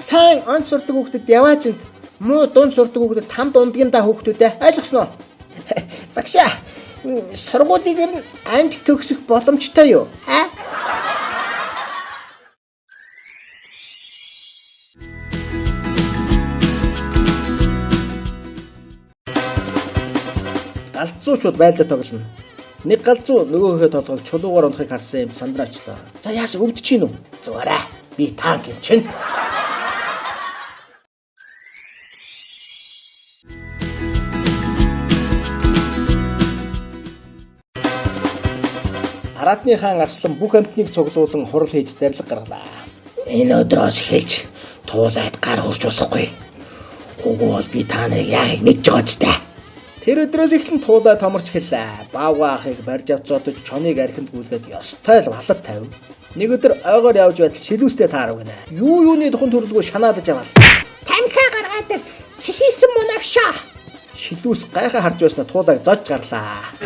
сайн он сурдаг хүүхдэд яваачинд муу дунд сурдаг хүүхдэд хамт ундгийн та хүүхдүүдээ ойлгосноо. Багшаа сургуулийг ер нь анги төгсөх боломжтой юу? Галзуучууд байлдаа тоглоно. Нэг галзуу нөгөөхөө толгойг чулуугаар унахыг харсан юм сандраачлаа. За яасан өвдөж чинь үү? Зүгээрээ. Би танк юм чинь. Аратны хаан арслан бүх амьтныг цуглуулан хурал хийж зарлиг гаргалаа. Энэ өдрөөс эхэлж туулаад гар хурж болохгүй. Уггүй бол би та нарыг яахыг мэдж байгаа ч та. Тэр өдрөөс эхлэн туулаа томорч хэллээ. Баавга ахыг барьж авцоодож чоныг архинд гүйлгээд ёстой л балад тавив. Нэг өдөр ойгоор явж байтал шилүүстэй таарав гинэ. Юуны тухайн төрөлгөө шанаадаж аваад. Танхаа гаргаад чихийсэн мунавшаа. Шилүүс гайхаа харж байснаа туулааг зодж гарлаа.